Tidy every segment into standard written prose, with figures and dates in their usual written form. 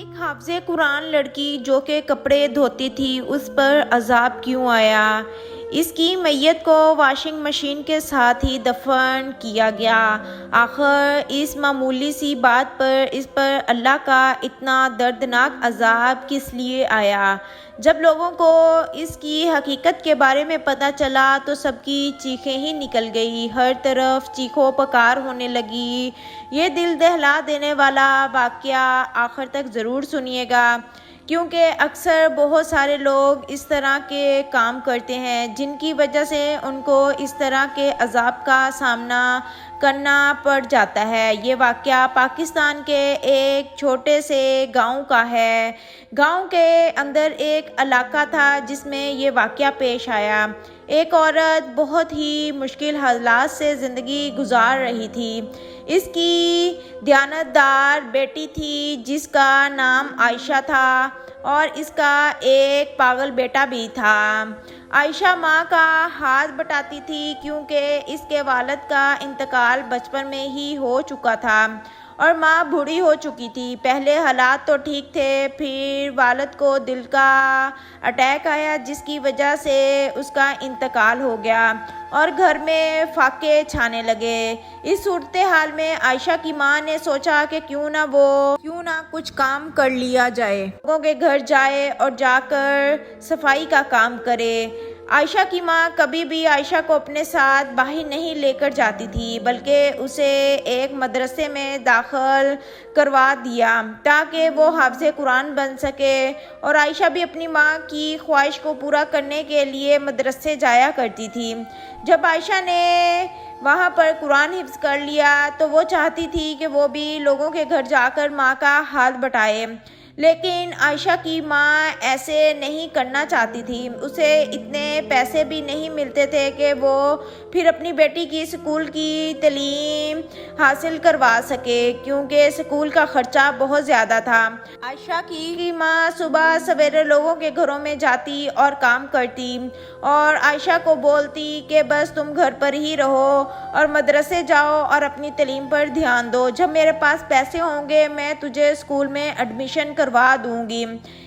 ایک حافظ قرآن لڑکی جو کہ کپڑے دھوتی تھی اس پر عذاب کیوں آیا؟ اس کی میت کو واشنگ مشین کے ساتھ ہی دفن کیا گیا۔ آخر اس معمولی سی بات پر اس پر اللہ کا اتنا دردناک عذاب کس لیے آیا؟ جب لوگوں کو اس کی حقیقت کے بارے میں پتہ چلا تو سب کی چیخیں ہی نکل گئی، ہر طرف چیخو پکار ہونے لگی۔ یہ دل دہلا دینے والا واقعہ آخر تک ضرور سنیے گا، کیونکہ اکثر بہت سارے لوگ اس طرح کے کام کرتے ہیں جن کی وجہ سے ان کو اس طرح کے عذاب کا سامنا کرنا پڑ جاتا ہے۔ یہ واقعہ پاکستان کے ایک چھوٹے سے گاؤں کا ہے۔ گاؤں کے اندر ایک علاقہ تھا جس میں یہ واقعہ پیش آیا۔ ایک عورت بہت ہی مشکل حالات سے زندگی گزار رہی تھی۔ اس کی دیانتدار بیٹی تھی جس کا نام عائشہ تھا، اور اس کا ایک پاگل بیٹا بھی تھا۔ عائشہ ماں کا ہاتھ بٹاتی تھی کیونکہ اس کے والد کا انتقال بچپن میں ہی ہو چکا تھا اور ماں بوڑھی ہو چکی تھی۔ پہلے حالات تو ٹھیک تھے، پھر والد کو دل کا اٹیک آیا جس کی وجہ سے اس کا انتقال ہو گیا اور گھر میں فاقے چھانے لگے۔ اس صورتحال میں عائشہ کی ماں نے سوچا کہ کیوں نہ کچھ کام کر لیا جائے، لوگوں کے گھر جائے اور جا کر صفائی کا کام کرے۔ عائشہ کی ماں کبھی بھی عائشہ کو اپنے ساتھ باہر نہیں لے کر جاتی تھی، بلکہ اسے ایک مدرسے میں داخل کروا دیا تاکہ وہ حافظ قرآن بن سکے، اور عائشہ بھی اپنی ماں کی خواہش کو پورا کرنے کے لیے مدرسے جایا کرتی تھی۔ جب عائشہ نے وہاں پر قرآن حفظ کر لیا تو وہ چاہتی تھی کہ وہ بھی لوگوں کے گھر جا کر ماں کا ہاتھ بٹائے، لیکن عائشہ کی ماں ایسے نہیں کرنا چاہتی تھی۔ اسے اتنے پیسے بھی نہیں ملتے تھے کہ وہ پھر اپنی بیٹی کی اسکول کی تعلیم حاصل کروا سکے، کیونکہ اسکول کا خرچہ بہت زیادہ تھا۔ عائشہ کی ماں صبح سویرے لوگوں کے گھروں میں جاتی اور کام کرتی اور عائشہ کو بولتی کہ بس تم گھر پر ہی رہو اور مدرسے جاؤ اور اپنی تعلیم پر دھیان دو، جب میرے پاس پیسے ہوں گے میں تجھے اسکول میں ایڈمیشن کروا دوں گی۔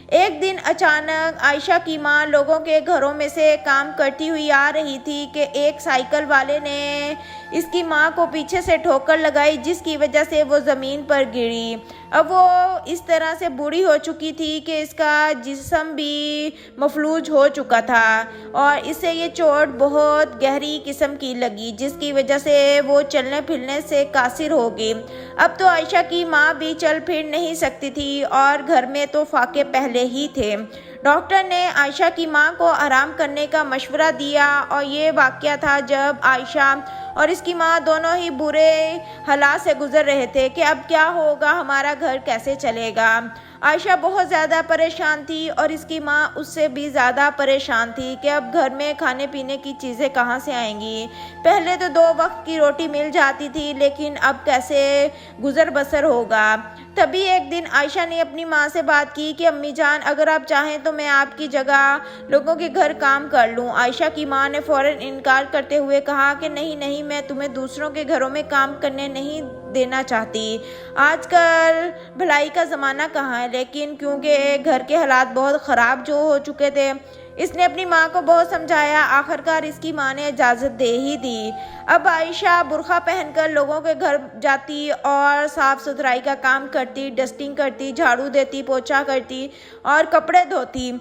ایک دن اچانک عائشہ کی ماں لوگوں کے گھروں میں سے کام کرتی ہوئی آ رہی تھی کہ ایک سائیکل والے نے اس کی ماں کو پیچھے سے ٹھوکر لگائی جس کی وجہ سے وہ زمین پر گری۔ اب وہ اس طرح سے بوڑھی ہو چکی تھی کہ اس کا جسم بھی مفلوج ہو چکا تھا اور اسے یہ چوٹ بہت گہری قسم کی لگی جس کی وجہ سے وہ چلنے پھرنے سے قاصر ہو گئی۔ اب تو عائشہ کی ماں بھی چل پھر نہیں سکتی تھی اور گھر میں تو فاقے پہلے ہی تھے۔ ڈاکٹر نے عائشہ کی ماں کو آرام کرنے کا مشورہ دیا، اور یہ واقعہ تھا جب عائشہ اور اس کی ماں دونوں ہی برے حالات سے گزر رہے تھے کہ اب کیا ہوگا، ہمارا گھر کیسے چلے گا۔ عائشہ بہت زیادہ پریشان تھی اور اس کی ماں اس سے بھی زیادہ پریشان تھی کہ اب گھر میں کھانے پینے کی چیزیں کہاں سے آئیں گی۔ پہلے تو 2 وقت کی روٹی مل جاتی تھی، لیکن اب کیسے گزر بسر ہوگا۔ تبھی ایک دن عائشہ نے اپنی ماں سے بات کی کہ امی جان اگر آپ چاہیں تو میں آپ کی جگہ لوگوں کے گھر کام کر لوں۔ عائشہ کی ماں نے فوراً انکار کرتے ہوئے کہا کہ نہیں، میں تمہیں دوسروں کے گھروں میں کام کرنے نہیں دینا چاہتی۔ آج کل بھلائی کا زمانہ کہاں ہے، لیکن کیونکہ گھر کے حالات بہت خراب جو ہو چکے تھے اس نے اپنی ماں کو بہت سمجھایا، آخرکار اس کی ماں نے اجازت دے ہی دی۔ اب عائشہ برقع پہن کر لوگوں کے گھر جاتی اور صاف ستھرائی کا کام کرتی، ڈسٹنگ کرتی، جھاڑو دیتی، پوچھا کرتی اور کپڑے دھوتی۔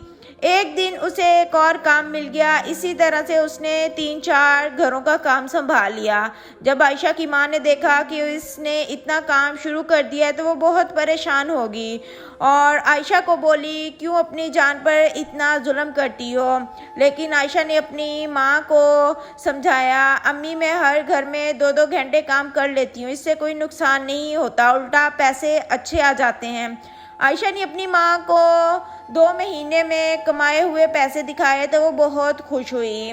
ایک دن اسے ایک اور کام مل گیا، اسی طرح سے اس نے 3-4 گھروں کا کام سنبھال لیا۔ جب عائشہ کی ماں نے دیکھا کہ اس نے اتنا کام شروع کر دیا تو وہ بہت پریشان ہوگی اور عائشہ کو بولی کیوں اپنی جان پر اتنا ظلم کرتی ہو، لیکن عائشہ نے اپنی ماں کو سمجھایا، امی میں ہر گھر میں 2-2 گھنٹے کام کر لیتی ہوں، اس سے کوئی نقصان نہیں ہوتا، الٹا پیسے اچھے آ جاتے ہیں۔ عائشہ نے اپنی ماں کو 2 مہینے میں کمائے ہوئے پیسے دکھائے تو وہ بہت خوش ہوئی۔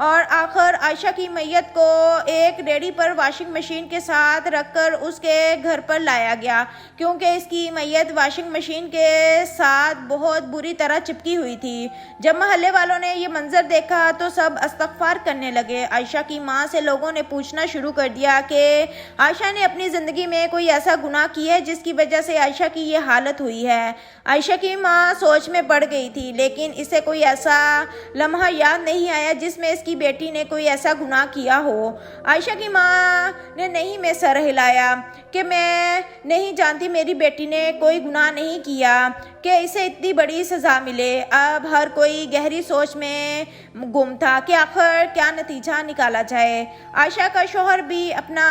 اور آخر عائشہ کی میت کو ایک ریڑھی پر واشنگ مشین کے ساتھ رکھ کر اس کے گھر پر لایا گیا، کیونکہ اس کی میت واشنگ مشین کے ساتھ بہت بری طرح چپکی ہوئی تھی۔ جب محلے والوں نے یہ منظر دیکھا تو سب استغفار کرنے لگے۔ عائشہ کی ماں سے لوگوں نے پوچھنا شروع کر دیا کہ عائشہ نے اپنی زندگی میں کوئی ایسا گناہ کیا ہے جس کی وجہ سے عائشہ کی یہ حالت ہوئی ہے۔ عائشہ کی ماں سوچ میں پڑ گئی تھی، لیکن اسے کوئی ایسا لمحہ یاد نہیں آیا جس میں اس کی بیٹی نے کوئی ایسا گناہ کیا ہو۔ عائشہ کی ماں نے نہیں میں سر ہلایا کہ میں نہیں جانتی، میری بیٹی نے کوئی گناہ نہیں کیا کہ اسے اتنی بڑی سزا ملے۔ اب ہر کوئی گہری سوچ میں گم تھا کہ آخر کیا نتیجہ نکالا جائے۔ عائشہ کا شوہر بھی اپنا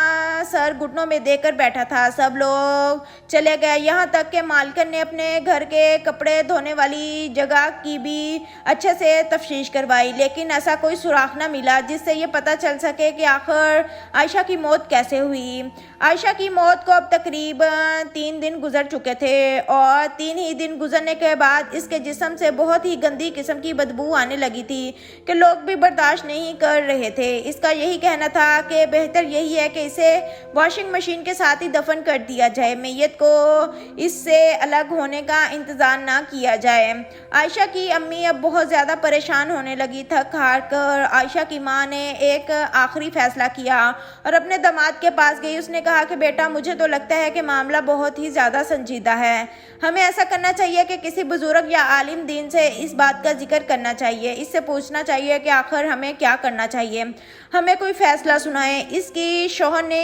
سر گھٹنوں میں دے کر بیٹھا تھا۔ سب لوگ چلے گئے، یہاں تک کہ مالکن نے اپنے گھر کے کپڑے دھونے والی جگہ کی بھی اچھے سے تفتیش کروائی، لیکن ایسا کوئی سراغ نہ ملا جس سے یہ پتہ چل سکے کہ آخر عائشہ کی موت کیسے ہوئی۔ عائشہ کی موت کو اب تقریباً 3 دن گزر چکے تھے، اور 3 ہی دن گزرنے کے بعد اس کے جسم سے بہت ہی گندی قسم کی بدبو آنے لگی تھی کہ لوگ بھی برداشت نہیں کر رہے تھے۔ اس کا یہی کہنا تھا کہ بہتر یہی ہے کہ اسے واشنگ مشین کے ساتھ ہی دفن کر دیا جائے، میت کو اس سے الگ ہونے کا انتظار نہ کیا جائے۔ عائشہ کی امی اب بہت زیادہ پریشان ہونے لگی۔ تھک ہار کر عائشہ کی ماں نے ایک آخری فیصلہ کیا اور اپنے داماد کے پاس گئی۔ اس نے کہا کہ بیٹا، مجھے تو لگتا ہے کہ معاملہ بہت ہی زیادہ سنجیدہ ہے۔ ہمیں ایسا کرنا چاہیے کہ کسی بزرگ یا عالم دین سے اس بات کا ذکر کرنا چاہیے، اس سے پوچھنا چاہیے کہ آخر ہمیں کیا کرنا چاہیے، ہمیں کوئی فیصلہ سنائیں۔ اس کی شوہر نے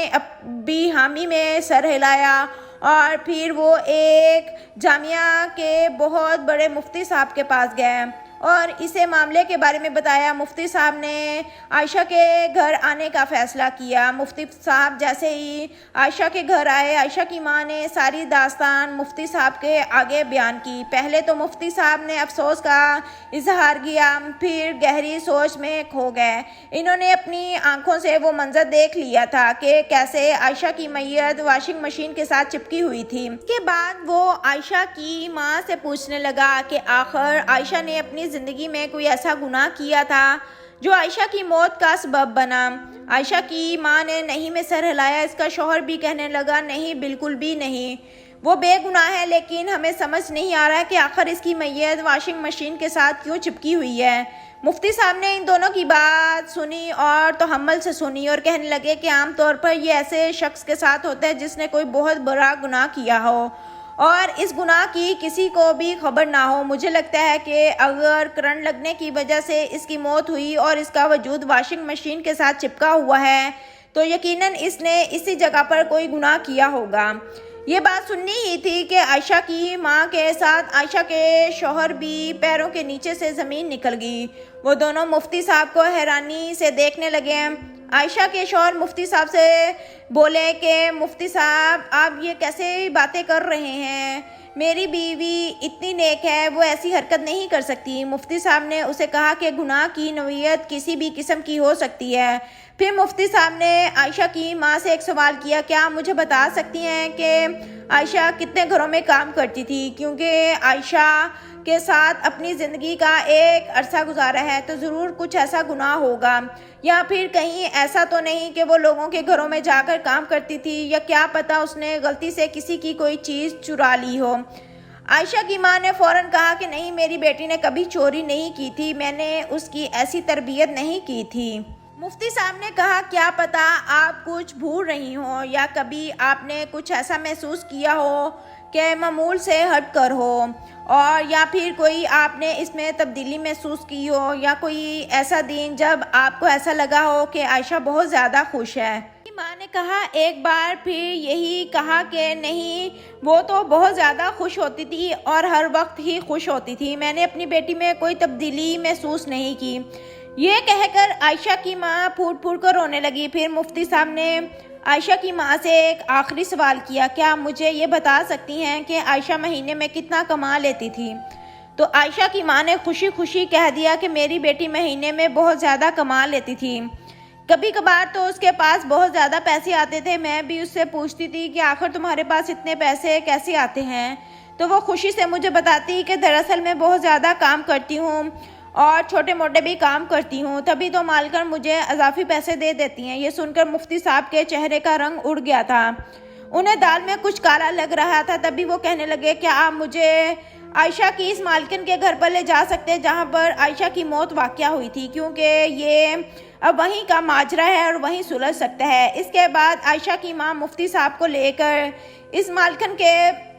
بھی حامی میں سر ہلایا، اور پھر وہ ایک جامعہ کے بہت بڑے مفتی صاحب کے پاس گئے اور اسے معاملے کے بارے میں بتایا۔ مفتی صاحب نے عائشہ کے گھر آنے کا فیصلہ کیا۔ مفتی صاحب جیسے ہی عائشہ کے گھر آئے، عائشہ کی ماں نے ساری داستان مفتی صاحب کے آگے بیان کی۔ پہلے تو مفتی صاحب نے افسوس کا اظہار کیا، پھر گہری سوچ میں کھو گئے۔ انہوں نے اپنی آنکھوں سے وہ منظر دیکھ لیا تھا کہ کیسے عائشہ کی میت واشنگ مشین کے ساتھ چپکی ہوئی تھی۔ اس کے بعد وہ عائشہ کی ماں سے پوچھنے لگا کہ آخر عائشہ نے اپنی زندگی میں کوئی ایسا گناہ کیا تھا جو عائشہ کی موت کا سبب بنا۔ عائشہ کی ماں نے نہیں میں سر ہلایا۔ اس کا شوہر بھی کہنے لگا نہیں، بالکل بھی نہیں، وہ بے گناہ ہے، لیکن ہمیں سمجھ نہیں آ رہا ہے کہ آخر اس کی میت واشنگ مشین کے ساتھ کیوں چپکی ہوئی ہے۔ مفتی صاحب نے ان دونوں کی بات سنی اور تحمل سے سنی اور کہنے لگے کہ عام طور پر یہ ایسے شخص کے ساتھ ہوتا ہے جس نے کوئی بہت بڑا گناہ کیا ہو اور اس گناہ کی کسی کو بھی خبر نہ ہو۔ مجھے لگتا ہے کہ اگر کرنٹ لگنے کی وجہ سے اس کی موت ہوئی اور اس کا وجود واشنگ مشین کے ساتھ چپکا ہوا ہے تو یقیناً اس نے اسی جگہ پر کوئی گناہ کیا ہوگا۔ یہ بات سننی ہی تھی کہ عائشہ کی ماں کے ساتھ عائشہ کے شوہر بھی پیروں کے نیچے سے زمین نکل گئی۔ وہ دونوں مفتی صاحب کو حیرانی سے دیکھنے لگے۔ عائشہ کے شوہر مفتی صاحب سے بولے کہ مفتی صاحب، آپ یہ کیسے باتیں کر رہے ہیں؟ میری بیوی اتنی نیک ہے، وہ ایسی حرکت نہیں کر سکتی۔ مفتی صاحب نے اسے کہا کہ گناہ کی نوعیت کسی بھی قسم کی ہو سکتی ہے۔ پھر مفتی صاحب نے عائشہ کی ماں سے ایک سوال کیا، کیا آپ مجھے بتا سکتی ہیں کہ عائشہ کتنے گھروں میں کام کرتی تھی؟ کیونکہ عائشہ کے ساتھ اپنی زندگی کا ایک عرصہ گزارا ہے تو ضرور کچھ ایسا گناہ ہوگا، یا پھر کہیں ایسا تو نہیں کہ وہ لوگوں کے گھروں میں جا کر کام کرتی تھی، یا کیا پتہ اس نے غلطی سے کسی کی کوئی چیز چرا لی ہو۔ عائشہ کی ماں نے فوراً کہا کہ نہیں، میری بیٹی نے کبھی چوری نہیں کی تھی، میں نے اس کی ایسی تربیت نہیں کی تھی۔ مفتی صاحب نے کہا کیا پتہ آپ کچھ بھول رہی ہوں، یا کبھی آپ نے کچھ ایسا محسوس کیا ہو کہ معمول سے ہٹ کر ہو، اور یا پھر کوئی آپ نے اس میں تبدیلی محسوس کی ہو، یا کوئی ایسا دن جب آپ کو ایسا لگا ہو کہ عائشہ بہت زیادہ خوش ہے۔ ماں نے کہا ایک بار پھر یہی کہا کہ نہیں، وہ تو بہت زیادہ خوش ہوتی تھی اور ہر وقت ہی خوش ہوتی تھی، میں نے اپنی بیٹی میں کوئی تبدیلی محسوس نہیں کی۔ یہ کہہ کر عائشہ کی ماں پھوٹ پھوٹ کر رونے لگی۔ پھر مفتی صاحب نے عائشہ کی ماں سے ایک آخری سوال کیا، کیا مجھے یہ بتا سکتی ہیں کہ عائشہ مہینے میں کتنا کما لیتی تھی؟ تو عائشہ کی ماں نے خوشی خوشی کہہ دیا کہ میری بیٹی مہینے میں بہت زیادہ کما لیتی تھی، کبھی کبھار تو اس کے پاس بہت زیادہ پیسے آتے تھے، میں بھی اس سے پوچھتی تھی کہ آخر تمہارے پاس اتنے پیسے کیسے آتے ہیں، تو وہ خوشی سے مجھے بتاتی کہ دراصل میں بہت زیادہ کام کرتی ہوں اور چھوٹے موٹے بھی کام کرتی ہوں، تبھی تو مالکن مجھے اضافی پیسے دے دیتی ہیں۔ یہ سن کر مفتی صاحب کے چہرے کا رنگ اڑ گیا تھا، انہیں دال میں کچھ کالا لگ رہا تھا۔ تبھی وہ کہنے لگے، کیا آپ مجھے عائشہ کی اس مالکن کے گھر پر لے جا سکتے جہاں پر عائشہ کی موت واقع ہوئی تھی، کیونکہ یہ اب وہیں کا ماجرا ہے اور وہیں سلجھ سکتا ہے۔ اس کے بعد عائشہ کی ماں مفتی صاحب کو لے کر اس مالکن کے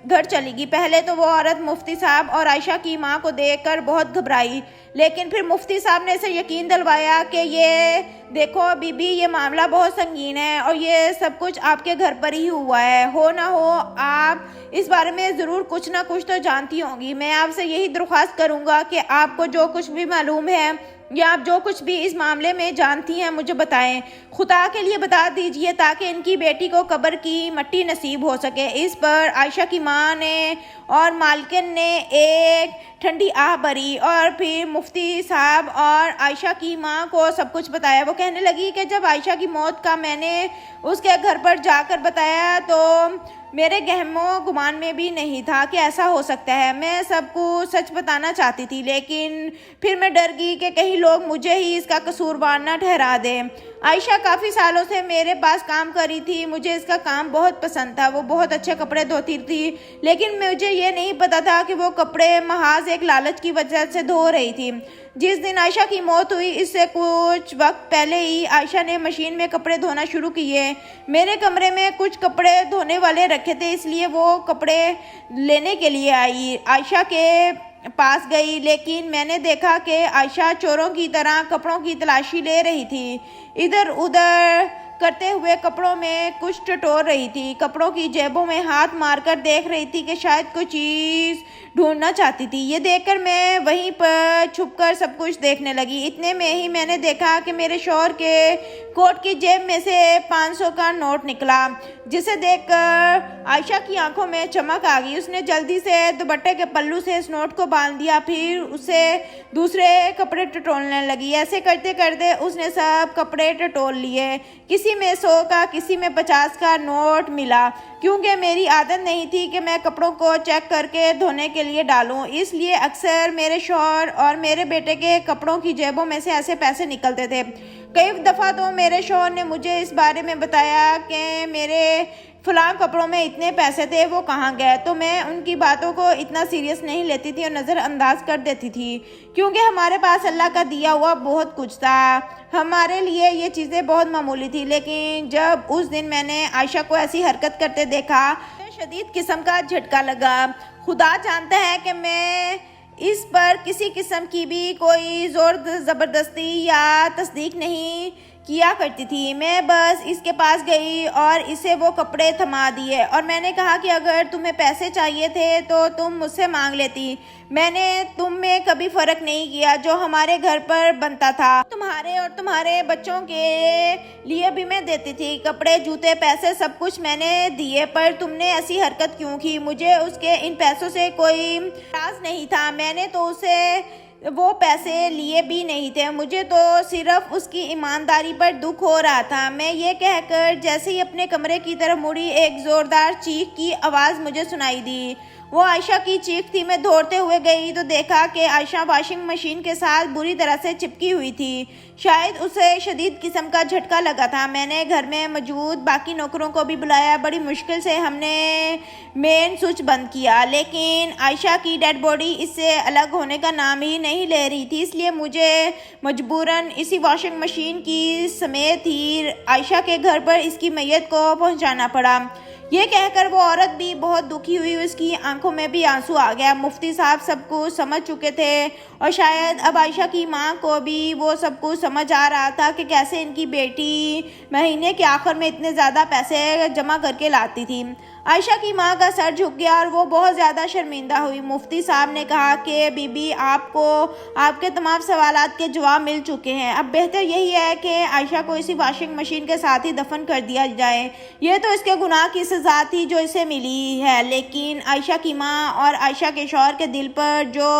گھر چلی گئی۔ پہلے تو وہ عورت مفتی صاحب اور عائشہ کی ماں کو دیکھ کر بہت گھبرائی، لیکن پھر مفتی صاحب نے اسے یقین دلوایا کہ یہ دیکھو بی بی، یہ معاملہ بہت سنگین ہے اور یہ سب کچھ آپ کے گھر پر ہی ہوا ہے، ہو نہ ہو آپ اس بارے میں ضرور کچھ نہ کچھ تو جانتی ہوں گی۔ میں آپ سے یہی درخواست کروں گا کہ آپ کو جو کچھ بھی معلوم ہے یا آپ جو کچھ بھی اس معاملے میں جانتی ہیں مجھے بتائیں، خدا کے لیے بتا دیجئے تاکہ ان کی بیٹی کو قبر کی مٹی نصیب ہو سکے۔ اس پر عائشہ کی ماں نے اور مالکن نے ایک ٹھنڈی آہ بھری اور پھر مفتی صاحب اور عائشہ کی ماں کو سب کچھ بتایا۔ وہ کہنے لگی کہ جب عائشہ کی موت کا میں نے اس کے گھر پر جا کر بتایا تو میرے گہم و گمان میں بھی نہیں تھا کہ ایسا ہو سکتا ہے۔ میں سب کو سچ بتانا چاہتی تھی، لیکن پھر میں ڈر گئی کہ کہیں لوگ مجھے ہی اس کا قصوروار نہ ٹھہرا دیں۔ عائشہ کافی سالوں سے میرے پاس کام کری تھی، مجھے اس کا کام بہت پسند تھا۔ وہ بہت اچھے کپڑے دھوتی تھی، لیکن مجھے یہ نہیں پتا تھا کہ وہ کپڑے محض ایک لالچ کی وجہ سے دھو رہی تھی۔ جس دن عائشہ کی موت ہوئی اس سے کچھ وقت پہلے ہی عائشہ نے مشین میں کپڑے دھونا شروع کیے۔ میرے کمرے میں کچھ کپڑے دھونے والے رکھے تھے، اس لیے وہ کپڑے لینے کے لیے آئی، عائشہ کے پاس گئی، لیکن میں نے دیکھا کہ عائشہ چوروں کی طرح کپڑوں کی تلاشی لے رہی تھی، ادھر ادھر کرتے ہوئے کپڑوں میں کچھ ٹٹور رہی تھی، کپڑوں کی جیبوں میں ہاتھ مار کر دیکھ رہی تھی کہ شاید کوئی چیز ڈھونڈنا چاہتی تھی۔ یہ دیکھ کر میں وہیں پر چھپ کر سب کچھ دیکھنے لگی۔ اتنے میں ہی میں نے دیکھا کہ میرے شوہر کے کوٹ کی جیب میں سے 500 کا نوٹ نکلا، جسے دیکھ کر عائشہ کی آنکھوں میں چمک آ گئی۔ اس نے جلدی سے دوپٹے کے پلو سے اس نوٹ کو باندھ دیا، پھر اسے دوسرے کپڑے ٹٹولنے لگی۔ ایسے کرتے کرتے اس نے سب کپڑے ٹٹول لیے۔ کسی میں 100 کا، کسی میں 50 کا نوٹ ملا۔ کیونکہ میری عادت نہیں تھی کہ میں کپڑوں کو چیک کر کے دھونے کے لیے ڈالوں، اس لیے اکثر میرے شوہر اور میرے بیٹے کے کپڑوں کی جیبوں میں سے ایسے پیسے نکلتے تھے۔ کئی دفعہ تو میرے شوہر نے مجھے اس بارے میں بتایا کہ میرے فلاں کپڑوں میں اتنے پیسے تھے، وہ کہاں گئے، تو میں ان کی باتوں کو اتنا سیریس نہیں لیتی تھی اور نظر انداز کر دیتی تھی، کیونکہ ہمارے پاس اللہ کا دیا ہوا بہت کچھ تھا، ہمارے لیے یہ چیزیں بہت معمولی تھی۔ لیکن جب اس دن میں نے عائشہ کو ایسی حرکت کرتے دیکھا، مجھے شدید قسم کا جھٹکا لگا۔ خدا جانتا ہے کہ میں اس پر کسی قسم کی بھی کوئی زور زبردستی یا تصدیق نہیں کیا کرتی تھی۔ میں بس اس کے پاس گئی اور اسے وہ کپڑے تھما دیے اور میں نے کہا کہ اگر تمہیں پیسے چاہیے تھے تو تم مجھ سے مانگ لیتی، میں نے تم میں کبھی فرق نہیں کیا، جو ہمارے گھر پر بنتا تھا تمہارے اور تمہارے بچوں کے لیے بھی میں دیتی تھی، کپڑے، جوتے، پیسے، سب کچھ میں نے دیے، پر تم نے ایسی حرکت کیوں کی؟ مجھے اس کے ان پیسوں سے کوئی اعتراض نہیں تھا، میں نے تو اسے وہ پیسے لیے بھی نہیں تھے، مجھے تو صرف اس کی ایمانداری پر دکھ ہو رہا تھا۔ میں یہ کہہ کر جیسے ہی اپنے کمرے کی طرف مڑی، ایک زوردار چیخ کی آواز مجھے سنائی دی۔ وہ عائشہ کی چیخ تھی۔ میں دوڑتے ہوئے گئی تو دیکھا کہ عائشہ واشنگ مشین کے ساتھ بری طرح سے چپکی ہوئی تھی، شاید اسے شدید قسم کا جھٹکا لگا تھا۔ میں نے گھر میں موجود باقی نوکروں کو بھی بلایا، بڑی مشکل سے ہم نے مین سوئچ بند کیا، لیکن عائشہ کی ڈیڈ باڈی اس سے الگ ہونے کا نام ہی نہیں لے رہی تھی، اس لیے مجھے مجبوراً اسی واشنگ مشین کی سمیت ہی عائشہ کے گھر پر اس کی میت کو پہنچانا پڑا۔ یہ کہہ کر وہ عورت بھی بہت دکھی ہوئی، اس کی آنکھوں میں بھی آنسو آ گیا۔ مفتی صاحب سب کچھ سمجھ چکے تھے اور شاید اب عائشہ کی ماں کو بھی وہ سب کچھ سمجھ آ رہا تھا کہ کیسے ان کی بیٹی مہینے کے آخر میں اتنے زیادہ پیسے جمع کر کے لاتی تھی۔ عائشہ کی ماں کا سر جھک گیا اور وہ بہت زیادہ شرمندہ ہوئی۔ مفتی صاحب نے کہا کہ بی بی، آپ کو آپ کے تمام سوالات کے جواب مل چکے ہیں، اب بہتر یہی ہے کہ عائشہ کو اسی واشنگ مشین کے ساتھ ہی دفن کر دیا جائے، یہ تو اس کے گناہ کی سزا تھی جو اسے ملی ہے، لیکن عائشہ کی ماں اور عائشہ کے شوہر کے دل پر جو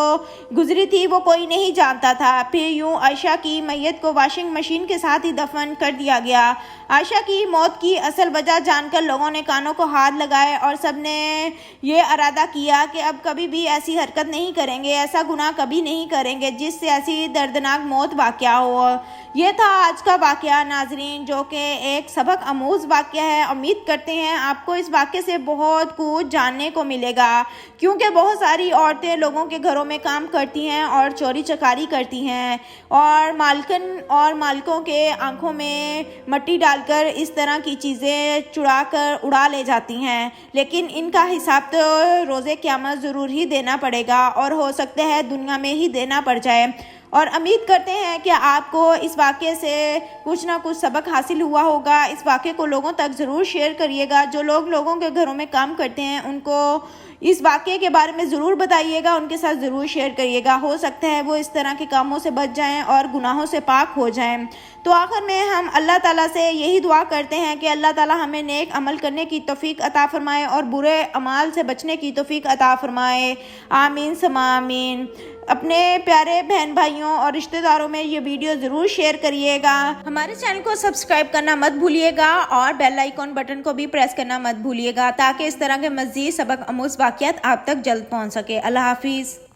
گزری تھی وہ کوئی نہیں جانتا تھا۔ پھر یوں عائشہ کی میت کو واشنگ مشین کے ساتھ ہی دفن کر دیا گیا۔ عائشہ کی موت کی اصل وجہ جان کر لوگوں نے کانوں کو ہاتھ لگا لگائے اور سب نے یہ ارادہ کیا کہ اب کبھی بھی ایسی حرکت نہیں کریں گے، ایسا گناہ کبھی نہیں کریں گے جس سے ایسی دردناک موت واقع ہو۔ یہ تھا آج کا واقعہ ناظرین، جو کہ ایک سبق آموز واقعہ ہے۔ امید کرتے ہیں آپ کو اس واقعے سے بہت کچھ جاننے کو ملے گا، کیونکہ بہت ساری عورتیں لوگوں کے گھروں میں کام کرتی ہیں اور چوری چکاری کرتی ہیں اور مالکن اور مالکوں کے آنکھوں میں مٹی ڈال کر اس طرح کی چیزیں چڑا کر اڑا لے جاتی ہیں، لیکن ان کا حساب تو روز قیامت ضرور ہی دینا پڑے گا اور ہو سکتا ہے دنیا میں ہی دینا پڑ جائے۔ اور امید کرتے ہیں کہ آپ کو اس واقعے سے کچھ نہ کچھ سبق حاصل ہوا ہوگا۔ اس واقعے کو لوگوں تک ضرور شیئر کریے گا۔ جو لوگ لوگوں کے گھروں میں کام کرتے ہیں ان کو اس واقعے کے بارے میں ضرور بتائیے گا، ان کے ساتھ ضرور شیئر کریے گا، ہو سکتا ہے وہ اس طرح کے کاموں سے بچ جائیں اور گناہوں سے پاک ہو جائیں۔ تو آخر میں ہم اللہ تعالیٰ سے یہی دعا کرتے ہیں کہ اللہ تعالیٰ ہمیں نیک عمل کرنے کی توفیق عطا فرمائے اور برے اعمال سے بچنے کی توفیق عطا فرمائے، آمین ثم آمین۔ اپنے پیارے بہن بھائیوں اور رشتہ داروں میں یہ ویڈیو ضرور شیئر کریے گا۔ ہمارے چینل کو سبسکرائب کرنا مت بھولیے گا اور بیل آئیکن بٹن کو بھی پریس کرنا مت بھولیے گا، تاکہ اس طرح کے مزید سبق آموز واقعات آپ تک جلد پہنچ سکے۔ اللہ حافظ۔